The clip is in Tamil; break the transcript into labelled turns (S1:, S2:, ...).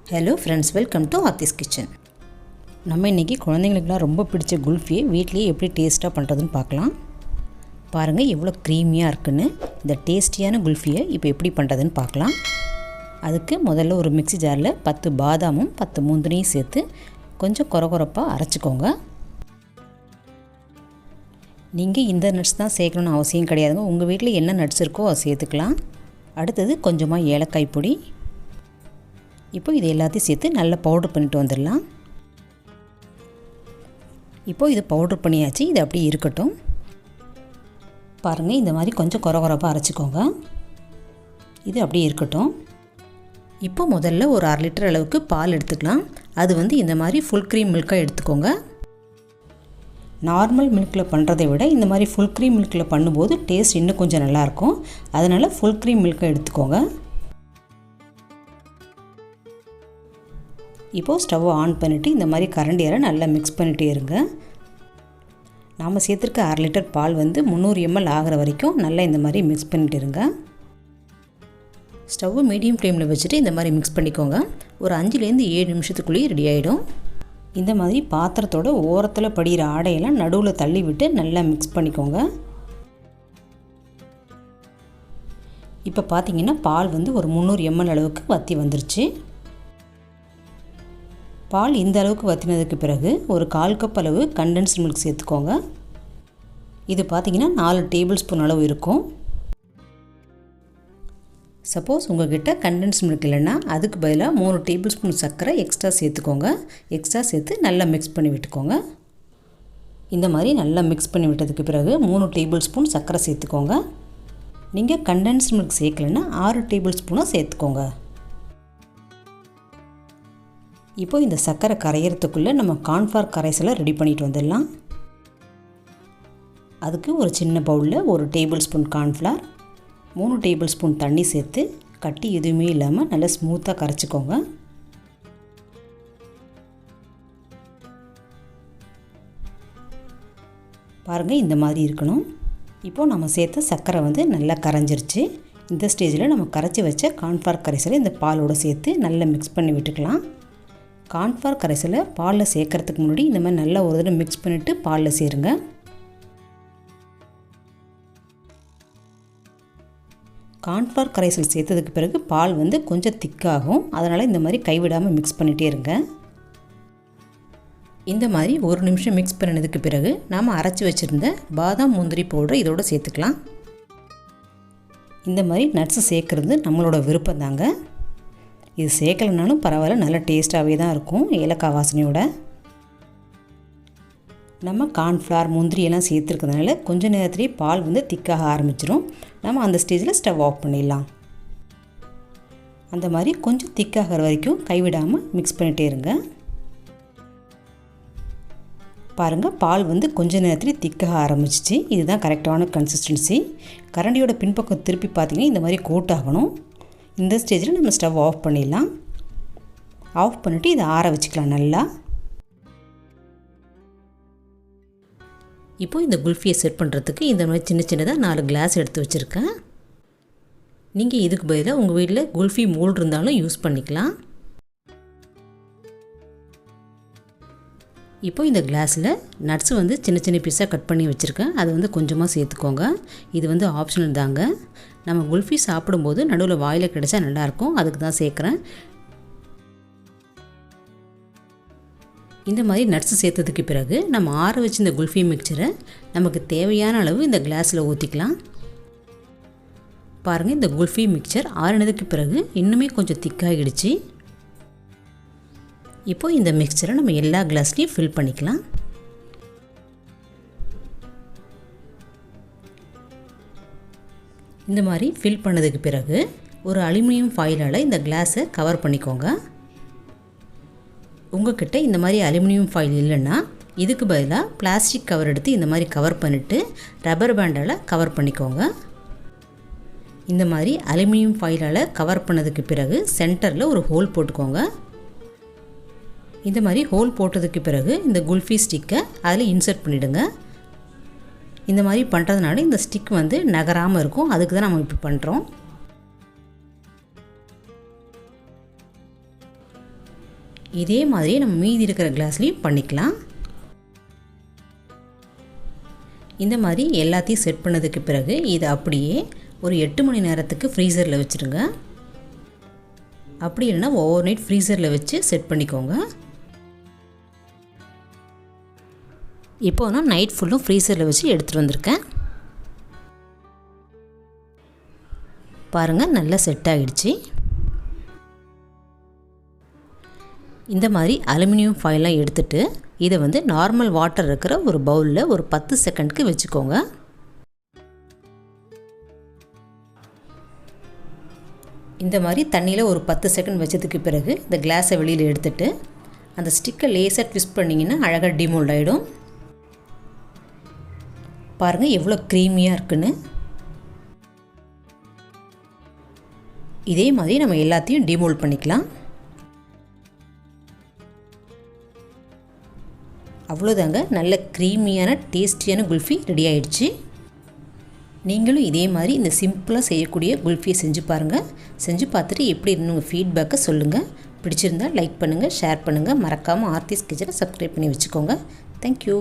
S1: Hello friends, welcome to Aarthi's kitchen. நம்ம இன்றைக்கி குழந்தைங்களுக்குலாம் ரொம்ப பிடிச்ச குல்ஃபியை வீட்லேயே எப்படி டேஸ்ட்டாக பண்ணுறதுன்னு பார்க்கலாம். பாருங்கள் எவ்வளோ க்ரீமியாக இருக்குன்னு. இந்த டேஸ்டியான குல்ஃபியை இப்போ எப்படி பண்ணுறதுன்னு பார்க்கலாம். அதுக்கு முதல்ல ஒரு மிக்ஸி ஜாரில் 10 பாதாமும் 10 முந்திரியும் சேர்த்து கொஞ்சம் கொரகொரப்பாக அரைச்சிக்கோங்க. நீங்கள் இந்த நட்ஸ் தான் சேர்க்கணுன்னு அவசியம் கிடையாதுங்க. உங்கள் வீட்டில் என்ன நட்ஸ் இருக்கோ அதை சேர்த்துக்கலாம். அடுத்தது கொஞ்சமாக ஏலக்காய் பொடி. இப்போ இது எல்லாத்தையும் சேர்த்து நல்லா பவுட்ரு பண்ணிட்டு வந்துடலாம். இப்போது இது பவுட்ரு பண்ணியாச்சு. இது அப்படியே இருக்கட்டும். பாருங்கள், இந்த மாதிரி கொஞ்சம் கொரகொரப்பாக அரைச்சிக்கோங்க. இது அப்படியே இருக்கட்டும். இப்போ முதல்ல ஒரு 1/2 லிட்டர் அளவுக்கு பால் எடுத்துக்கலாம். அது இந்த மாதிரி ஃபுல் க்ரீம் மில்காக எடுத்துக்கோங்க. நார்மல் மில்கில் பண்ணுறதை விட இந்த மாதிரி ஃபுல் க்ரீம் மில்கில் பண்ணும்போது டேஸ்ட் இன்னும் கொஞ்சம் நல்லாயிருக்கும். அதனால் ஃபுல் க்ரீம் மில்காக எடுத்துக்கோங்க. இப்போது ஸ்டவ்வை ஆன் பண்ணிவிட்டு இந்த மாதிரி கரண்டியால் நல்லா மிக்ஸ் பண்ணிகிட்டே இருங்க. நாம் சேர்த்துருக்க 1/2 லிட்டர் பால் 300 ml ஆகிற வரைக்கும் நல்லா இந்த மாதிரி மிக்ஸ் பண்ணிட்டு இருங்க. ஸ்டவ்வை மீடியம் ஃப்ளேமில் வச்சுட்டு இந்த மாதிரி மிக்ஸ் பண்ணிக்கோங்க. ஒரு 5லேருந்து 7 நிமிஷத்துக்குள்ளேயே ரெடி ஆகிடும். இந்த மாதிரி பாத்திரத்தோட ஓரத்தில் படிகிற ஆடையெல்லாம் நடுவில் தள்ளி விட்டு நல்லா மிக்ஸ் பண்ணிக்கோங்க. இப்போ பார்த்திங்கன்னா பால் ஒரு 300 ml அளவுக்கு வற்றி வந்துருச்சு. பால் இந்த அளவுக்கு வற்றினதுக்கு பிறகு ஒரு 1/4 கப் அளவு கண்டென்ஸ்டு மில்க் சேர்த்துக்கோங்க. இது பார்த்திங்கன்னா 4 டேபிள் ஸ்பூன் அளவு இருக்கும். சப்போஸ் உங்கள்கிட்ட கண்டென்ஸ்டு மில்க் இல்லைன்னா அதுக்கு பதிலாக 3 டேபிள் ஸ்பூன் சர்க்கரை எக்ஸ்ட்ரா சேர்த்துக்கோங்க. எக்ஸ்ட்ரா சேர்த்து நல்லா மிக்ஸ் பண்ணி விட்டுக்கோங்க. இந்த மாதிரி நல்லா மிக்ஸ் பண்ணி விட்டதுக்கு பிறகு 3 டேபிள் ஸ்பூன் சர்க்கரை சேர்த்துக்கோங்க. நீங்கள் கண்டென்ஸ்டு மில்க் சேர்க்கலைன்னா 6 டேபிள் ஸ்பூனாக சேர்த்துக்கோங்க. இப்போ இந்த சர்க்கரை கரையிறதுக்குள்ளே நம்ம கார்ன்ஃப்ளவர் கரைசலை ரெடி பண்ணிட்டு வந்துடலாம். அதுக்கு ஒரு சின்ன பவுலில் 1 table spoon cornflour, 3 table spoon தண்ணி சேர்த்து கட்டி எதுவுமே இல்லாமல் நல்லா ஸ்மூத்தாக கரைச்சிக்கோங்க. பாருங்கள், இந்த மாதிரி இருக்கணும். இப்போது நம்ம சேர்த்த சர்க்கரை நல்லா கரைஞ்சிருச்சு. இந்த ஸ்டேஜில் நம்ம கரைச்சி வச்ச கார்ன்ஃப்ளவர் கரைசலை இந்த பாலோடு சேர்த்து நல்லா மிக்ஸ் பண்ணி விட்டுக்கலாம். கார்ன்ஃப்ளவர் கரைசலை பாலில் சேர்க்கறதுக்கு முன்னாடி இந்த மாதிரி நல்லா ஒரு தடவை மிக்ஸ் பண்ணிவிட்டு பாலில் சேருங்க. கார்ன்ஃப்ளவர் கரைசல் சேர்த்ததுக்கு பிறகு பால் கொஞ்சம் திக்காகும். அதனால் இந்த மாதிரி கைவிடாமல் மிக்ஸ் பண்ணிகிட்டே இருங்க. இந்த மாதிரி 1 நிமிஷம் மிக்ஸ் பண்ணினதுக்கு பிறகு நாம் அரைச்சி வச்சுருந்த பாதாம் முந்திரி பவுடரை இதோடு சேர்த்துக்கலாம். இந்த மாதிரி நட்ஸு சேர்க்குறது நம்மளோட விருப்பம் தாங்க. இது சேர்க்கலைனாலும் பரவாயில்ல, நல்ல டேஸ்ட்டாகவே தான் இருக்கும் ஏலக்காய் வாசனையோட. நம்ம கார்ன்ஃப்ளவர் முந்திரியெல்லாம் சேர்த்துருக்கிறதுனால கொஞ்சம் நேரத்துலேயே பால் திக்காக ஆரம்பிச்சிடும். நம்ம அந்த ஸ்டேஜில் ஸ்டவ் ஆஃப் பண்ணிடலாம். அந்த மாதிரி கொஞ்சம் திக்காகிற வரைக்கும் கைவிடாமல் மிக்ஸ் பண்ணிகிட்டே இருங்க. பாருங்கள், பால் கொஞ்சம் நேரத்துலேயே திக்காக ஆரம்பிச்சிச்சு. இதுதான் கரெக்டான கன்சிஸ்டன்சி. கரண்டியோட பின்பக்கம் திருப்பி பார்த்திங்கன்னா இந்த மாதிரி கோட் ஆகணும். இந்த ஸ்டேஜில் நம்ம ஸ்டவ் ஆஃப் பண்ணிடலாம். ஆஃப் பண்ணிவிட்டு இதை ஆற வச்சுக்கலாம் நல்லா. இப்போ இந்த குல்ஃபியை செட் பண்ணுறதுக்கு இந்த மாதிரி சின்ன சின்னதாக 4 கிளாஸ் எடுத்து வச்சுருக்கேன். நீங்கள் இதுக்கு பதிலாக உங்கள் வீட்டில் குல்ஃபி மோல்டு இருந்தாலும் யூஸ் பண்ணிக்கலாம். இப்போ இந்த கிளாஸில் நட்ஸு சின்ன சின்ன பீஸாக கட் பண்ணி வச்சுருக்கேன். அது கொஞ்சமாக சேர்த்துக்கோங்க. இது ஆப்ஷனல் தாங்க. நம்ம குல்ஃபி சாப்பிடும்போது நடுவில் வாயில் கிடைச்சா நல்லாயிருக்கும், அதுக்கு தான் சேர்க்குறேன். இந்த மாதிரி நட்ஸு சேர்த்ததுக்கு பிறகு நம்ம ஆற வச்சு இந்த குல்ஃபி மிக்சரை நமக்கு தேவையான அளவு இந்த கிளாஸில் ஊற்றிக்கலாம். பாருங்கள், இந்த குல்ஃபி மிக்சர் ஆறினதுக்கு பிறகு இன்னுமே கொஞ்சம் திக்காகிடுச்சு. இப்போ இந்த மிக்சரை நம்ம எல்லா கிளாஸ்லேயும் ஃபில் பண்ணிக்கலாம். இந்த மாதிரி ஃபில் பண்ணதுக்கு பிறகு ஒரு அலுமினியம் ஃபாயிலால் இந்த கிளாஸை கவர் பண்ணிக்கோங்க. உங்கள்கிட்ட இந்த மாதிரி அலுமினியம் ஃபாயில் இல்லைன்னா இதுக்கு பதிலாக பிளாஸ்டிக் கவர் எடுத்து இந்த மாதிரி கவர் பண்ணிவிட்டு ரப்பர் பேண்டால் கவர் பண்ணிக்கோங்க. இந்த மாதிரி அலுமினியம் ஃபாயிலால் கவர் பண்ணதுக்கு பிறகு சென்டரில் ஒரு ஹோல் போட்டுக்கோங்க. இந்த மாதிரி ஹோல் போட்டதுக்கு பிறகு இந்த குல்ஃபி ஸ்டிக்கை அதில் இன்சர்ட் பண்ணிவிடுங்க. இந்த மாதிரி பண்ணுறதுனால இந்த ஸ்டிக் நகராமல் இருக்கும். அதுக்கு தான் நம்ம இப்படி பண்ணுறோம். இதே மாதிரியே நம்ம மீதி இருக்கிற கிளாஸ்லேயும் பண்ணிக்கலாம். இந்த மாதிரி எல்லாத்தையும் செட் பண்ணதுக்கு பிறகு இதை அப்படியே ஒரு 8 மணி நேரத்துக்கு ஃப்ரீசரில் வச்சுருங்க. அப்படி இல்லைன்னா ஓவர் நைட் ஃப்ரீசரில் வச்சு செட் பண்ணிக்கோங்க. இப்போ நான் நைட் ஃபுல்லும் ஃப்ரீசரில் வச்சு எடுத்துகிட்டு வந்திருக்கேன். பாருங்கள், நல்லா செட் ஆகிடுச்சு. இந்த மாதிரி அலுமினியம் ஃபாயிலாம் எடுத்துகிட்டு இதை வந்து நார்மல் வாட்டர் இருக்கிற ஒரு பவுலில் ஒரு 10 செகண்ட்க்கு வச்சுக்கோங்க. இந்த மாதிரி தண்ணியில் ஒரு 10 செகண்ட் வச்சதுக்கு பிறகு இந்த கிளாஸை வெளியில் எடுத்துட்டு அந்த ஸ்டிக்கை லேசாக ட்விஸ்ட் பண்ணிங்கன்னா அழகாக டிமோல்ட் ஆகிடும். பாருங்கள் எவ்வளோ க்ரீமியாக இருக்குன்னு. இதே மாதிரி நம்ம எல்லாத்தையும் டிமோல்ட் பண்ணிக்கலாம். அவ்வளோதாங்க, நல்ல க்ரீமியான டேஸ்டியான குல்ஃபி ரெடி ஆகிடுச்சு. நீங்களும் இதே மாதிரி இந்த சிம்பிளாக செய்யக்கூடிய குல்ஃபியை செஞ்சு பாருங்கள். செஞ்சு பார்த்துட்டு எப்படி இருந்துங்க ஃபீட்பேக்கை சொல்லுங்கள். பிடிச்சிருந்தால் லைக் பண்ணுங்கள், ஷேர் பண்ணுங்கள். மறக்காமல் ஆர்த்திஸ் கிச்சனை சப்ஸ்கிரைப் பண்ணி வச்சுக்கோங்க. தேங்க்யூ.